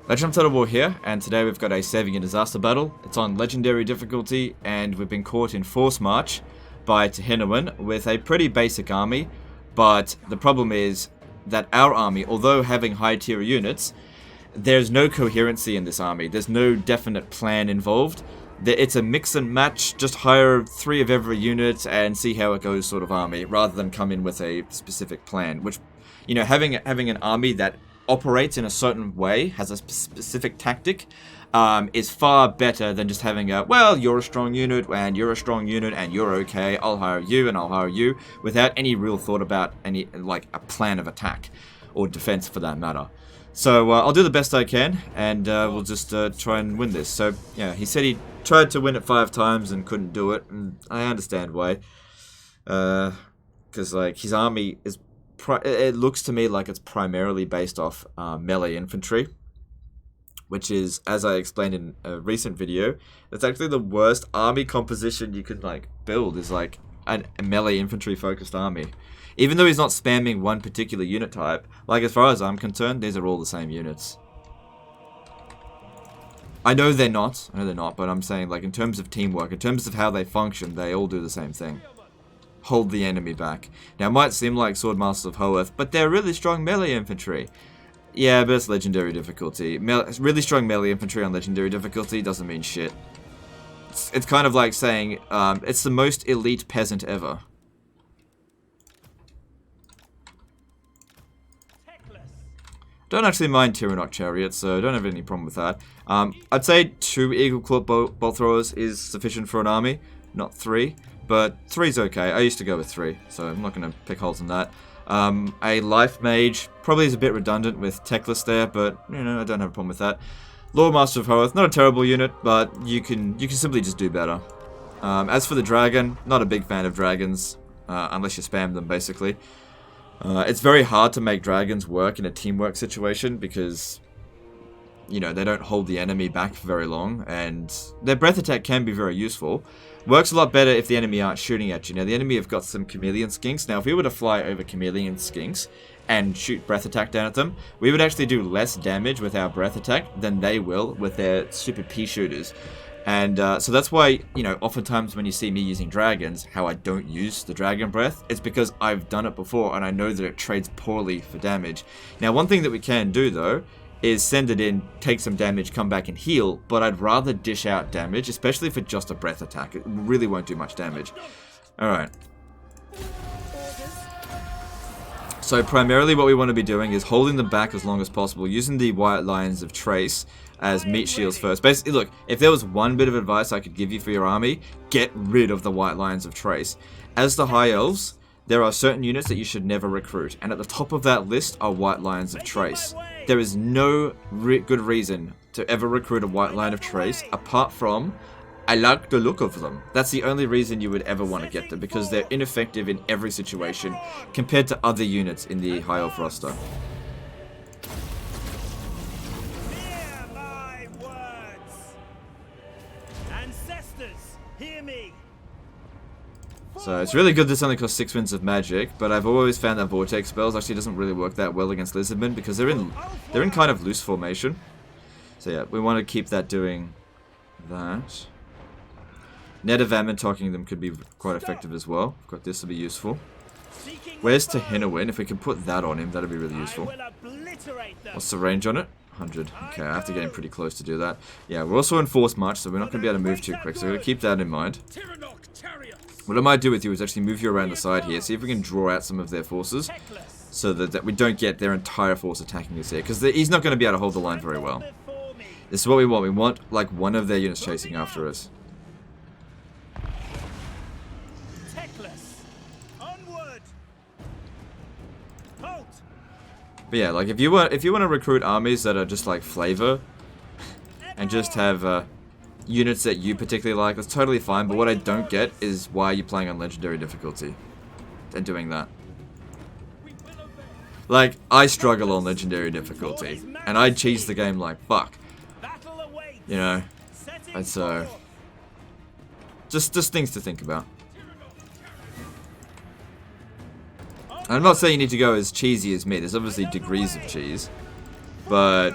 Legend of Total War here, and today we've got a saving and disaster battle. It's on legendary difficulty, and we've been caught in force march by Tehinawan with a pretty basic army, but the problem is that our army, although having high tier units, there's no coherency in this army. There's no definite plan involved. It's a mix and match, just hire 3 of every unit and see how it goes sort of army, rather than come in with a specific plan, which, you know, having an army that operates in a certain way, has a specific tactic, is far better than just having a, well, you're a strong unit, and you're a strong unit, and you're okay, I'll hire you, and I'll hire you, without any real thought about any, like, a plan of attack, or defense for that matter. So, I'll do the best I can, and we'll just try and win this. So, yeah, he said he tried to win it 5 times and couldn't do it, and I understand why. Because, like, his army is it looks to me like it's primarily based off melee infantry, which is, as I explained in a recent video, it's actually the worst army composition you can like build, is like a melee infantry focused army. Even though he's not spamming one particular unit type, like as far as I'm concerned, these are all the same units. I know they're not, but I'm saying, like, in terms of teamwork, in terms of how they function, they all do the same thing. Hold the enemy back. Now, it might seem like Swordmasters of Hoeth, but they're really strong melee infantry. Yeah, but it's legendary difficulty. Really strong melee infantry on legendary difficulty doesn't mean shit. It's kind of like saying, it's the most elite peasant ever. Don't actually mind Tyrannok Chariots, so don't have any problem with that. I'd say 2 Eagle Claw bolt throwers is sufficient for an army, not 3. But 3's okay. I used to go with 3, so I'm not going to pick holes in that. A Life Mage probably is a bit redundant with Techless there, but, you know, I don't have a problem with that. Lord Master of Hoeth, not a terrible unit, but you can simply just do better. As for the Dragon, not a big fan of dragons, unless you spam them, basically. It's very hard to make dragons work in a teamwork situation, because, you know, they don't hold the enemy back for very long, and their breath attack can be very useful. Works a lot better if the enemy aren't shooting at you. Now, the enemy have got some chameleon skinks. Now, if we were to fly over chameleon skinks and shoot breath attack down at them, we would actually do less damage with our breath attack than they will with their super pea shooters. And so that's why, you know, oftentimes when you see me using dragons, how I don't use the dragon breath, it's because I've done it before and I know that it trades poorly for damage. Now, one thing that we can do, though, is send it in, take some damage, come back and heal, but I'd rather dish out damage, especially for just a breath attack. It really won't do much damage. Alright. So primarily what we want to be doing is holding them back as long as possible, using the White Lions of Trace as meat shields first. Basically, look, if there was one bit of advice I could give you for your army, get rid of the White Lions of Trace. As the High Elves, there are certain units that you should never recruit, and at the top of that list are White Lions of Trace. There is no good reason to ever recruit a White Lion of Trace, apart from, I like the look of them. That's the only reason you would ever want to get them, because they're ineffective in every situation, compared to other units in the High Elf roster. Hear my words. Ancestors, hear me. So it's really good this only costs 6 Winds of Magic, but I've always found that Vortex spells actually doesn't really work that well against Lizardmen, because they're in kind of loose formation. So yeah, we want to keep that doing that. Net of Ammon talking them could be quite effective as well. I've got this to be useful. Where's Tehinawan? If we can put that on him, that'd be really useful. What's the range on it? 100. Okay, I have to get him pretty close to do that. Yeah, we're also in force march, so we're not going to be able to move too quick, so we're going to keep that in mind. What I might do with you is actually move you around the side here, see if we can draw out some of their forces, so that we don't get their entire force attacking us here, because he's not going to be able to hold the line very well. This is what we want. We want, like, one of their units chasing after us. But yeah, like, if you want to recruit armies that are just like flavor, and just have units that you particularly like, that's totally fine. But what I don't get is why you're playing on legendary difficulty and doing that. Like, I struggle on legendary difficulty, and I cheese the game like fuck. You know, and so just things to think about. I'm not saying you need to go as cheesy as me. There's obviously degrees of cheese, but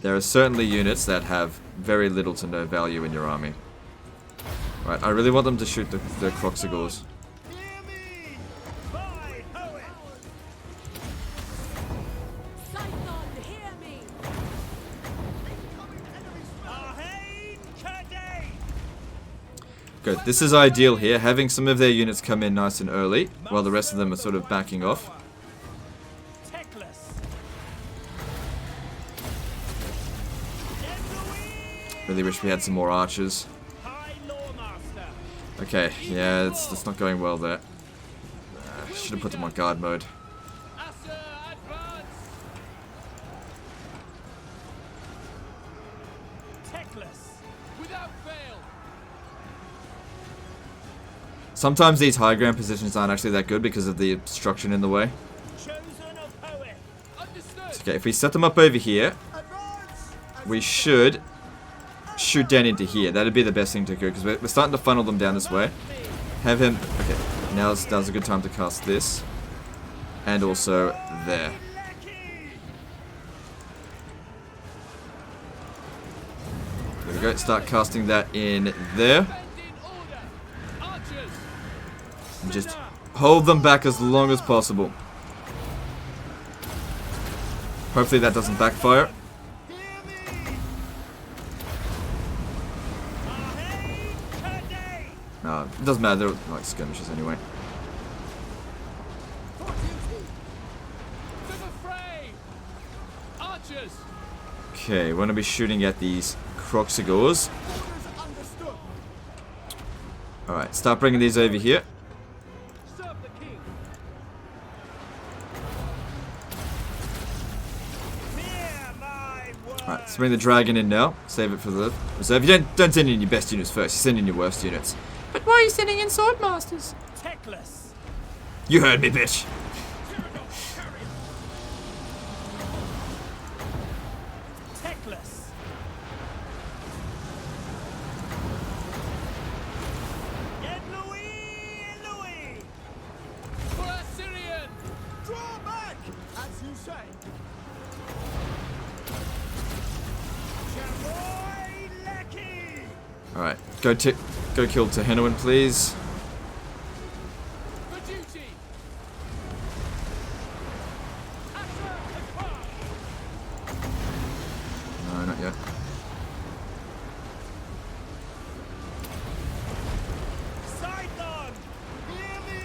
There are certainly units that have very little to no value in your army. Right, I really want them to shoot the Croxigors. Hear me! My poet! Scython, hear me! Arhain Kadei! Good, this is ideal here, having some of their units come in nice and early, while the rest of them are sort of backing off. Teclis! Really wish we had some more archers. High Lawmaster! Okay, yeah, it's not going well there. Should have put them on guard mode. Teclis! Without fail. Sometimes these high ground positions aren't actually that good because of the obstruction in the way. Chosen of poet! Understood. Okay, if we set them up over here, Advance! we should shoot down into here. That'd be the best thing to do because we're starting to funnel them down this way. Have him... Okay, now's a good time to cast this. And also there. There we go, start casting that in there. Bend in order. Archers. And just hold them back as long as possible. Hopefully that doesn't backfire. Hear me! Arhain Kadei! No, it doesn't matter, they're like skirmishes anyway. To the fray. Archers. Okay, we're going to be shooting at these Croxigors. Alright, start bringing these over here. Serve the king. Hear my word! Alright, let's bring the dragon in now. Save it for the reserve. You don't send in your best units first, you send in your worst units. But why are you sending in swordmasters? Teclis! You heard me, bitch! Teclis! Get Louis! For Assyrian. Draw back! As you say. Chamoy Lecky! Alright, go kill Tehenoan, please. For duty. Asher Akbar. No, not yet. Scython! Hear me!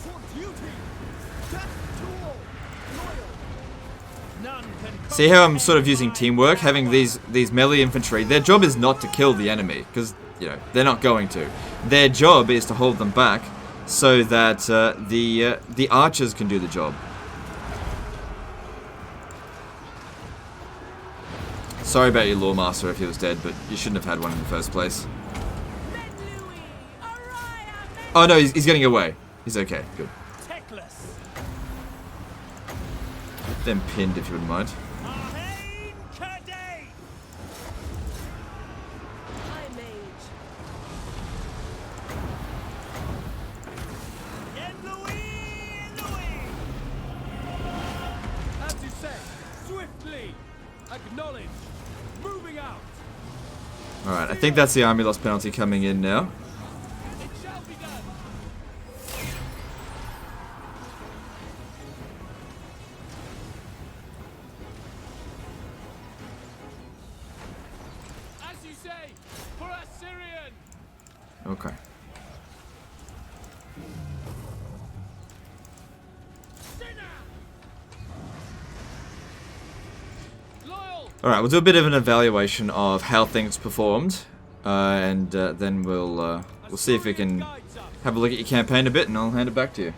For duty! Death to all! Loyal! None can See how I'm sort of using teamwork? Having these melee infantry, their job is not to kill the enemy, because, you know, they're not going to. Their job is to hold them back so that the archers can do the job. Sorry about your Lawmaster if he was dead, but you shouldn't have had one in the first place. Men Louis! Araya, men Oh no, he's getting away. He's okay, good. Teclis! Get them pinned if you wouldn't mind. Arhain Kadei! High mage. Get Louis! As you say. Swiftly. Acknowledge. Moving out. Alright, I think that's the army loss penalty coming in now. It shall be done. As you say. For Assyrian. Okay. Loyal. Alright, we'll do a bit of an evaluation of how things performed. And then we'll see if we can Guides us. have a look at your campaign a bit, and I'll hand it back to you.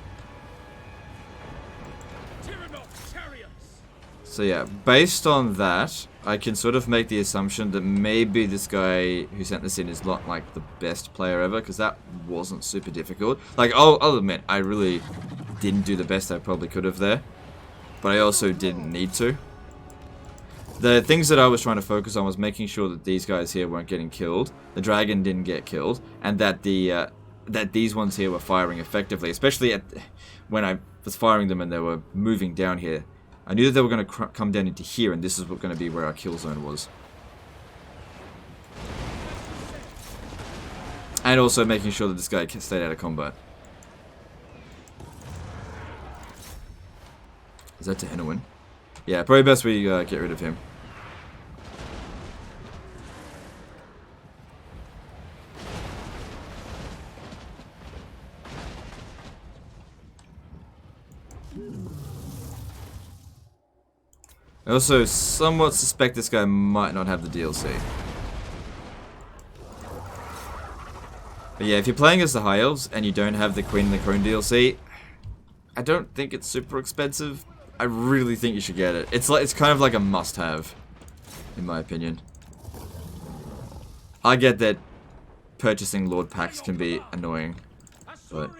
Tyrannus chariots! So yeah, based on that, I can sort of make the assumption that maybe this guy who sent this in is not like the best player ever, because that wasn't super difficult. Like, I'll admit, I really didn't do the best I probably could have there, but I also didn't need to. The things that I was trying to focus on was making sure that these guys here weren't getting killed, the dragon didn't get killed, and that that these ones here were firing effectively, especially when I was firing them and they were moving down here. I knew that they were going to come down into here, and this is going to be where our kill zone was. And also making sure that this guy stayed out of combat. Is that Tehenowin? Yeah, probably best we get rid of him. I also somewhat suspect this guy might not have the DLC. But yeah, if you're playing as the High Elves and you don't have the Queen and the Crone DLC, I don't think it's super expensive. I really think you should get it. It's kind of like a must-have, in my opinion. I get that purchasing Lord packs can be annoying, but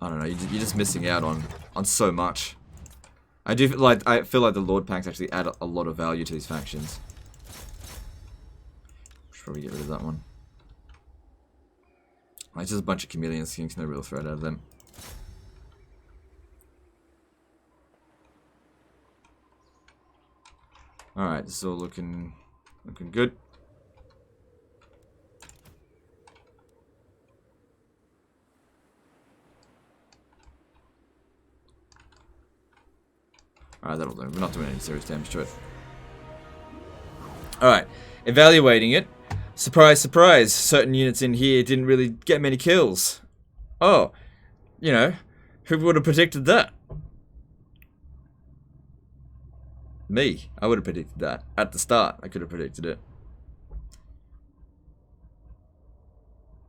I don't know. You're just missing out on so much. I feel like the Lord packs actually add a lot of value to these factions. Should probably get rid of that one. Like, just a bunch of chameleon skinks, no real threat out of them. Alright, this is all looking good. Alright, that'll do. We're not doing any serious damage to it. Alright, evaluating it. Surprise, surprise, certain units in here didn't really get many kills. Oh, you know, who would have predicted that? Me. I would have predicted that. At the start, I could have predicted it.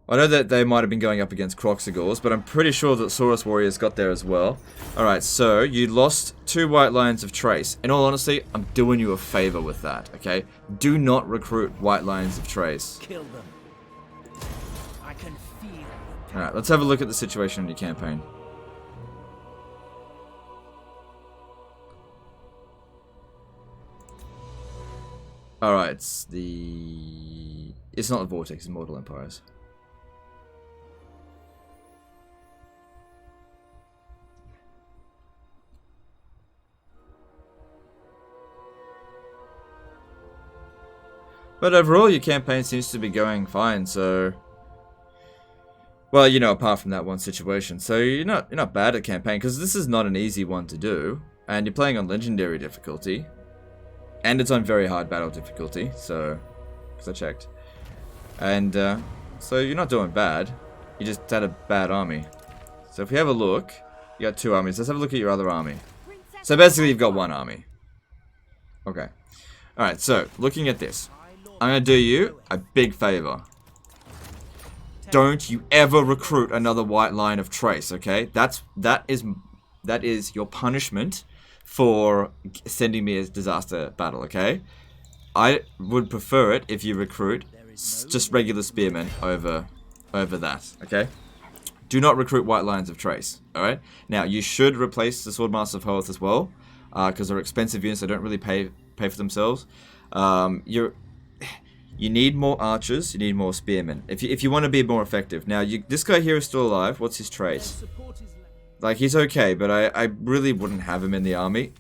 I know that they might have been going up against Croxigors, but I'm pretty sure that Saurus Warriors got there as well. Alright, so you lost 2 white lines of trace. In all honesty, I'm doing you a favor with that, okay? Do not recruit white lines of trace. Kill them. I can feel. Alright, let's have a look at the situation in your campaign. Alright, it's not the Vortex, it's Mortal Empires. But overall, your campaign seems to be going fine, so... Well, you know, apart from that one situation. So you're not bad at campaign, because this is not an easy one to do. And you're playing on Legendary difficulty. And it's on very hard battle difficulty, so... Because I checked. And, so you're not doing bad. You just had a bad army. So if we have a look, you got 2 armies. Let's have a look at your other army. So basically, you've got 1 army. Okay. Alright, so, looking at this. I'm going to do you a big favor. Don't you ever recruit another white line of trace, okay? That is your punishment for sending me a disaster battle, okay? I would prefer it if you recruit just regular spearmen over that, okay? Do not recruit white lines of trace, alright? Now, you should replace the Swordmaster of Hoth as well, because they're expensive units, they don't really pay for themselves. You need more archers, you need more spearmen, if you want to be more effective. Now, this guy here is still alive. What's his trace? Like, he's okay, but I really wouldn't have him in the army.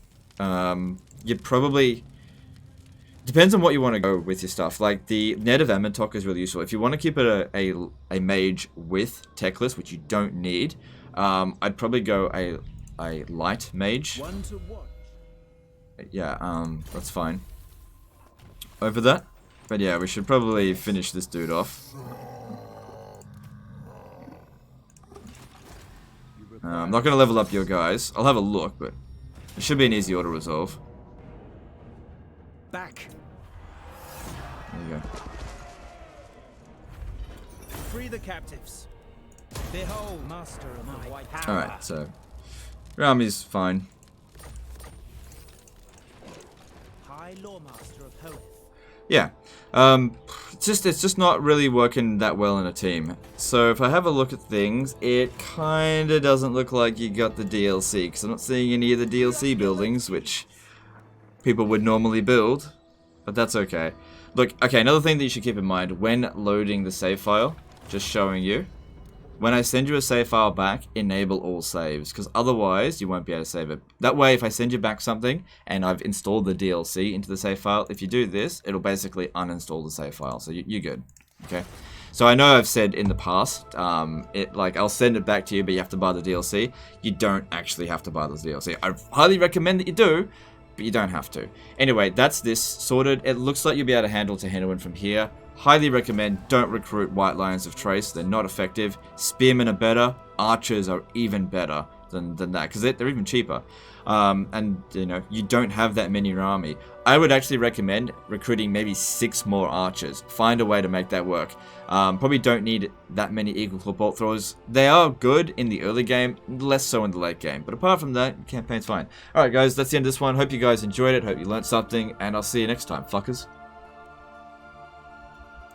You'd probably... Depends on what you want to go with your stuff. Like, the Net of Amentok is really useful. If you want to keep it a mage with Techless, which you don't need, I'd probably go a light mage. One to watch. Yeah, that's fine. Over that. But yeah, we should probably finish this dude off. I'm not going to level up your guys. I'll have a look, but it should be an easy auto-resolve. Back. There you go. Free the captives. Behold, master of the white power. Alright, so your army's fine. High Lawmaster of Hoeth. Yeah. It's just not really working that well in a team. So if I have a look at things, it kinda doesn't look like you got the DLC, because I'm not seeing any of the DLC buildings, which people would normally build, but that's okay. Look, okay, another thing that you should keep in mind when loading the save file, just showing you. when I send you a save file back, enable all saves, because otherwise you won't be able to save it. That way, if I send you back something and I've installed the DLC into the save file, if you do this, it'll basically uninstall the save file. So you're good. Okay. So I know I've said in the past, I'll send it back to you, but you have to buy the DLC. You don't actually have to buy the DLC. I highly recommend that you do, but you don't have to. Anyway, that's this sorted. It looks like you'll be able to handle Tehenowin from here. Highly recommend don't recruit White Lions of Trace. They're not effective. Spearmen are better. Archers are even better than that, because they're even cheaper. And, you know, you don't have that many in your army. I would actually recommend recruiting maybe 6 more archers. Find a way to make that work. Probably don't need that many Eagle Claw Bolt Throwers. They are good in the early game, less so in the late game. But apart from that, campaign's fine. Alright guys, that's the end of this one. Hope you guys enjoyed it. Hope you learned something. And I'll see you next time, fuckers.